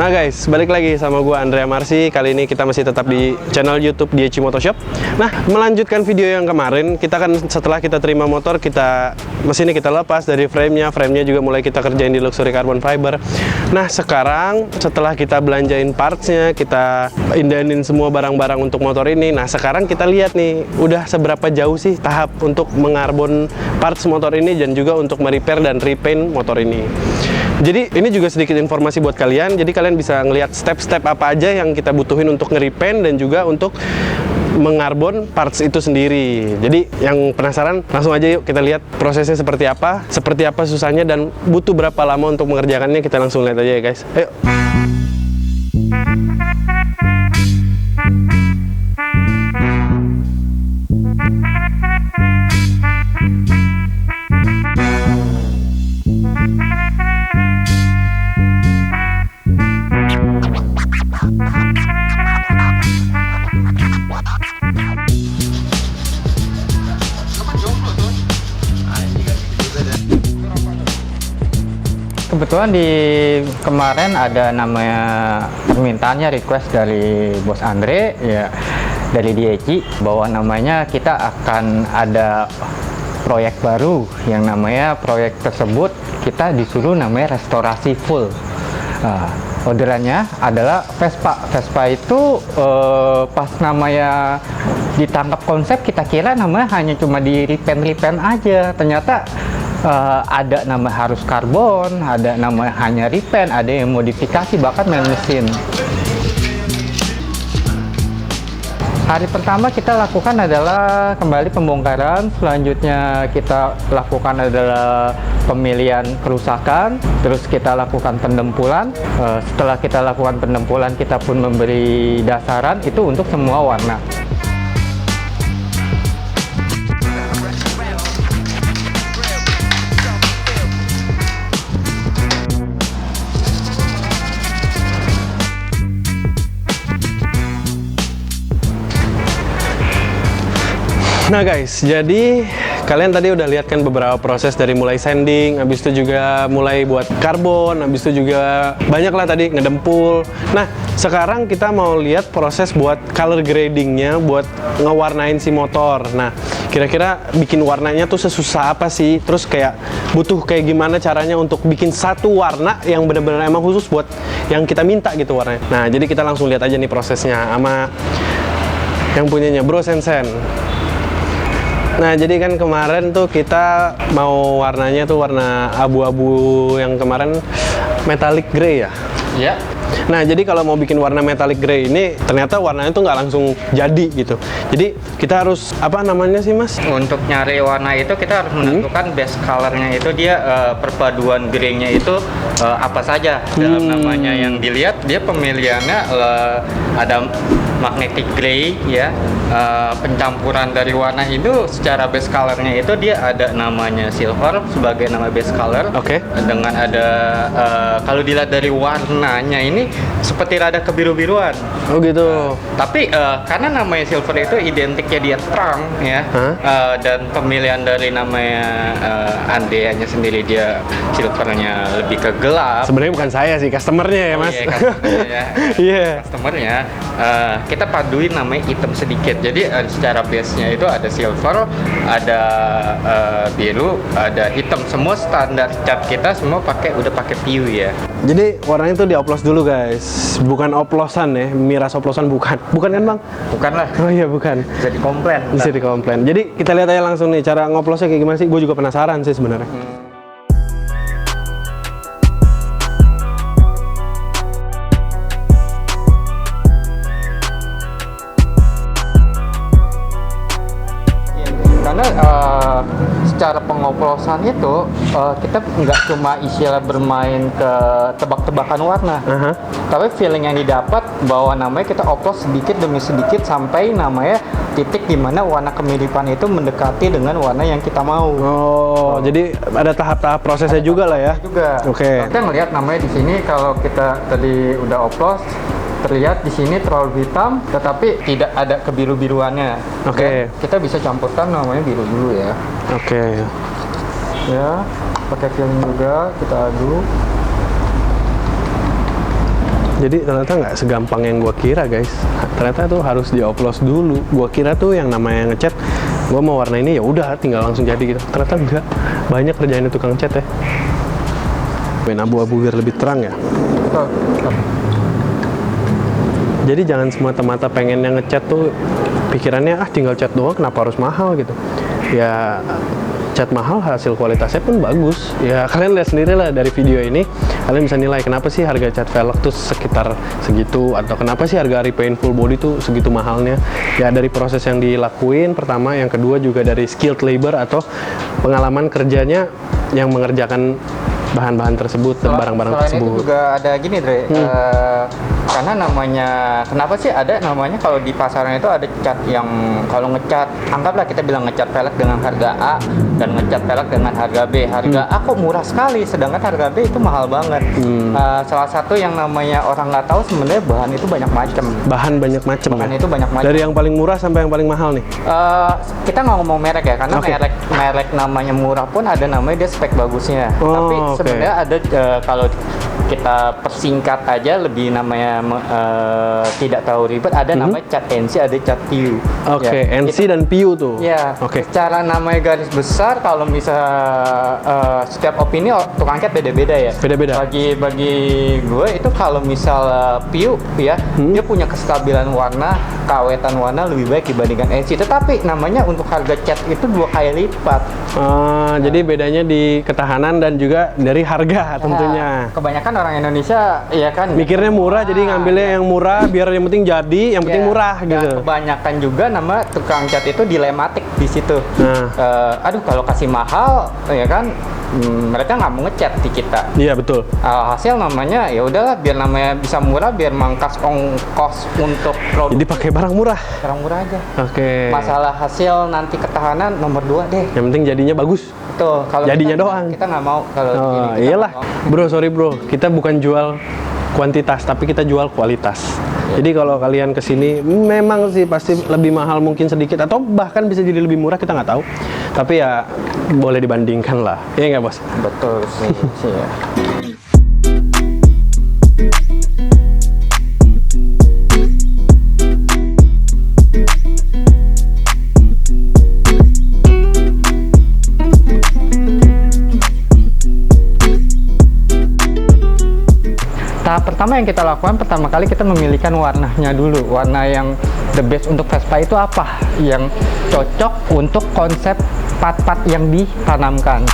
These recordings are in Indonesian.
Nah guys, balik lagi sama gua Andrea Marsi. Kali ini kita masih tetap di channel YouTube DHC Motoshop. Nah, melanjutkan video yang kemarin, kita kan setelah kita terima motor, mesinnya kita lepas dari frame-nya juga mulai kita kerjain di luxury carbon fiber. Nah, sekarang setelah kita belanjain parts-nya, kita indahin semua barang-barang untuk motor ini. Nah, sekarang kita lihat nih, udah seberapa jauh sih tahap untuk mengarbon parts motor ini dan juga untuk merepair dan repaint motor ini. Jadi ini juga sedikit informasi buat kalian, jadi kalian bisa ngelihat step-step apa aja yang kita butuhin untuk nge-repaint dan juga untuk mengarbon parts itu sendiri. Jadi yang penasaran, langsung aja yuk kita lihat prosesnya seperti apa susahnya, dan butuh berapa lama untuk mengerjakannya. Kita langsung lihat aja ya guys, ayo. Kebetulan di kemarin ada namanya permintaannya, request dari Bos Andre ya, dari DHC, bahwa namanya kita akan ada proyek baru yang namanya proyek tersebut kita disuruh namanya restorasi full. Orderannya adalah Vespa itu pas namanya ditangkap konsep, kita kira namanya hanya cuma di repaint aja, ternyata ada nama harus karbon, ada nama hanya repaint, ada yang modifikasi, bahkan main mesin. Hari pertama kita lakukan adalah kembali pembongkaran, selanjutnya kita lakukan adalah pemilihan kerusakan, terus kita lakukan pendempulan. Setelah kita lakukan pendempulan, kita pun memberi dasaran itu untuk semua warna. Nah guys, jadi kalian tadi udah lihat kan beberapa proses dari mulai sanding, habis itu juga mulai buat karbon, habis itu juga banyak lah tadi ngedempul. Nah, sekarang kita mau lihat proses buat color gradingnya, buat ngewarnain si motor. Nah, kira-kira bikin warnanya tuh sesusah apa sih? Terus kayak butuh kayak gimana caranya untuk bikin satu warna yang bener-bener emang khusus buat yang kita minta gitu warnanya. Nah, jadi kita langsung lihat aja nih prosesnya sama yang punyanya Bro Sensen. Nah, jadi kan kemarin tuh kita mau warnanya tuh warna abu-abu yang kemarin metallic grey ya? Ya. Nah, jadi kalau mau bikin warna metallic grey ini, ternyata warnanya tuh nggak langsung jadi gitu. Jadi kita harus, apa namanya sih mas? Untuk nyari warna itu kita harus menentukan base colornya itu dia perpaduan grey-nya itu apa saja dalam namanya yang dilihat. Dia pemilihannya ada magnetic gray ya, pencampuran dari warna itu secara base colornya itu dia ada namanya silver sebagai nama base color. Oke. Dengan ada kalau dilihat dari warnanya ini seperti rada kebiru-biruan. Oh gitu. Tapi karena namanya silver itu identiknya dia terang ya, dan pemilihan dari namanya Andrea-nya sendiri dia silvernya lebih ke gelap. Sebenarnya bukan saya sih, customernya ya mas. Iya, customernya ya. Iya. Customernya kita paduin namanya hitam sedikit. Jadi secara base-nya itu ada silver, ada biru, ada hitam. Semua standar cat kita semua udah pakai PU ya. Jadi warnanya tuh dioplos dulu guys, bukan oplosan ya, miras oplosan bukan kan bang? Bukan lah. Oh iya bukan. Bisa dikomplain. Bisa dikomplain. Jadi kita lihat aja langsung nih cara ngoplosnya kayak gimana sih. Gue juga penasaran sih sebenarnya. Karena secara pengoplosan itu kita nggak cuma istilah bermain ke tebak-tebakan warna, tapi feeling yang didapat bahwa namanya kita oplos sedikit demi sedikit sampai namanya titik di mana warna kemiripan itu mendekati dengan warna yang kita mau. Oh, jadi ada tahap-tahap prosesnya juga lah ya. Juga. Oke. Kita ngelihat namanya di sini kalau kita tadi udah oplos, terlihat di sini terlalu hitam, tetapi tidak ada kebiru-biruannya. Oke. Kita bisa campurkan namanya biru dulu ya. Oke. Ya, pakai feeling juga kita aduk. Jadi ternyata nggak segampang yang gua kira guys. Ternyata tuh harus dioplos dulu. Gua kira tuh yang namanya ngecat, gua mau warna ini ya udah tinggal langsung jadi gitu. Ternyata enggak. Banyak kerjaannya tukang cat ya. Main abu-abu biar lebih terang ya. Jadi jangan semata-mata pengen yang ngecat tuh pikirannya tinggal cat doang kenapa harus mahal gitu. Ya cat mahal hasil kualitasnya pun bagus. Ya kalian lihat sendiri lah dari video ini, kalian bisa nilai kenapa sih harga cat velg tuh sekitar segitu, atau kenapa sih harga repaint full body tuh segitu mahalnya. Ya dari proses yang dilakuin pertama, yang kedua juga dari skilled labor atau pengalaman kerjanya yang mengerjakan bahan-bahan tersebut dan barang-barang tersebut. Itu juga ada gini, Dre. Karena namanya, kenapa sih ada namanya kalau di pasaran itu ada cat yang kalau ngecat, anggaplah kita bilang ngecat velg dengan harga A dan ngecat velg dengan harga B. Harga A kok murah sekali, sedangkan harga B itu mahal banget. Salah satu yang namanya orang nggak tahu sebenarnya bahan itu banyak macam. Bahan banyak macam. Bahan itu banyak macam. Dari yang paling murah sampai yang paling mahal nih. Kita nggak ngomong merek ya, karena Okay. merek namanya murah pun ada namanya dia spek bagusnya. Tapi sebenarnya ada kalau kita persingkat aja lebih namanya tidak tahu ribet, ada namanya cat NC, ada cat PU. Oke, Ya, NC dan PU tuh. Ya, Oke. secara namanya garis besar kalau misal setiap opini tukang cat beda-beda ya. Beda-beda. Bagi gue itu kalau misal PU ya, dia punya kestabilan warna, keawetan warna lebih baik dibandingkan NC. Tetapi namanya untuk harga cat itu 2 kali lipat. Jadi bedanya di ketahanan dan juga dari harga tentunya. Kebanyakan orang Indonesia ya kan Mikirnya murah, jadi ngambilnya yang murah biar yang penting jadi, yang penting murah dan gitu. kebanyakan juga nama tukang cat itu dilematik di situ. Nah. Aduh kalau kasih mahal ya kan mereka nggak mau ngecat di kita. Iya betul. Hasil namanya ya udahlah biar namanya bisa murah, biar mangkas ongkos untuk produk. Jadi pakai barang murah. Barang murah aja. Oke. Masalah hasil nanti ketahanan nomor 2 deh. Yang penting jadinya bagus. Tuh kalau Jadinya kita, doang. kita nggak mau kalau gini, kita Iyalah. nggak mau. Bro, sorry bro. Kita bukan jual kuantitas, tapi kita jual kualitas. Jadi kalau kalian kesini, memang sih pasti lebih mahal mungkin sedikit, atau bahkan bisa jadi lebih murah, kita nggak tahu. Tapi ya boleh dibandingkan lah. Iya nggak bos? Betul sih. Ya. Tahap pertama yang kita lakukan, pertama kali kita memilihkan warnanya dulu. Warna yang the best untuk Vespa itu apa? Yang cocok untuk konsep part-part yang ditanamkan.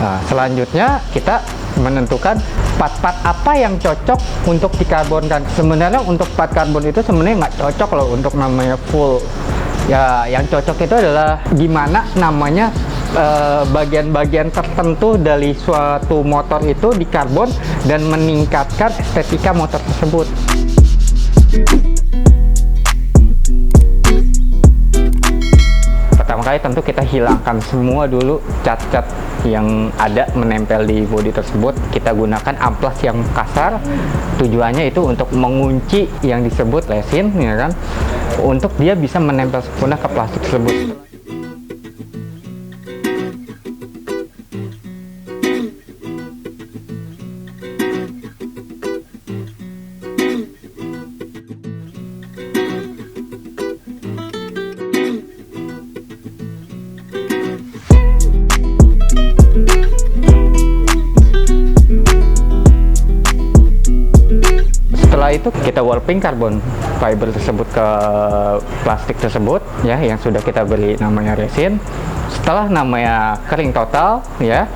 Nah, selanjutnya kita menentukan part-part apa yang cocok untuk dikarbonkan. Sebenarnya untuk part karbon itu sebenarnya nggak cocok loh untuk namanya full. Ya, yang cocok itu adalah gimana namanya bagian-bagian tertentu dari suatu motor itu dikarbon dan meningkatkan estetika motor tersebut. Pertama kali tentu kita hilangkan semua dulu cat-cat yang ada menempel di bodi tersebut. Kita gunakan amplas yang kasar. Tujuannya itu untuk mengunci yang disebut resin, ya kan, untuk dia bisa menempel sempurna ke plastik tersebut. Setelah Setelah itu kita warping karbon fiber tersebut ke plastik tersebut ya, yang sudah kita beri namanya resin. Setelah namanya kering total ya,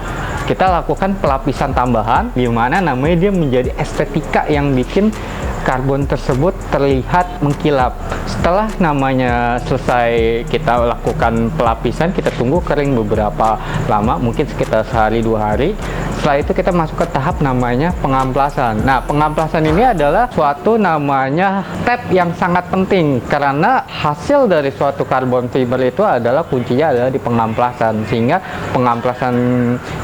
kita lakukan pelapisan tambahan di mana namanya dia menjadi estetika yang bikin karbon tersebut terlihat mengkilap. Setelah namanya selesai kita lakukan pelapisan, kita tunggu kering beberapa lama, mungkin sekitar sehari 2 hari. Setelah itu kita masuk ke tahap namanya pengamplasan. Nah, pengamplasan ini adalah suatu namanya step yang sangat penting karena hasil dari suatu karbon fiber itu adalah kuncinya adalah di pengamplasan. Sehingga pengamplasan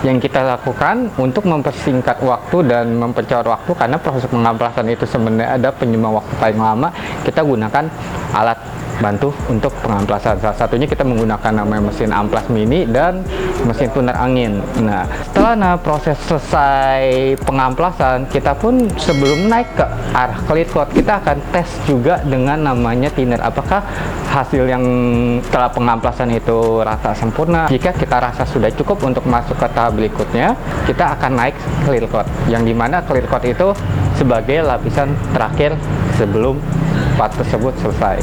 yang kita lakukan untuk mempersingkat waktu dan mempercepat waktu, karena proses pengamplasan itu sebenarnya ada penyumbang waktu paling lama, kita gunakan alat bantu untuk pengamplasan. Salah satunya kita menggunakan namanya mesin amplas mini dan mesin tuner angin. Nah, setelah proses selesai pengamplasan, kita pun sebelum naik ke arah clear coat, kita akan tes juga dengan namanya thinner. Apakah hasil yang setelah pengamplasan itu rasa sempurna? Jika kita rasa sudah cukup untuk masuk ke tahap berikutnya, kita akan naik clear coat. Yang dimana clear coat itu sebagai lapisan terakhir sebelum part tersebut selesai.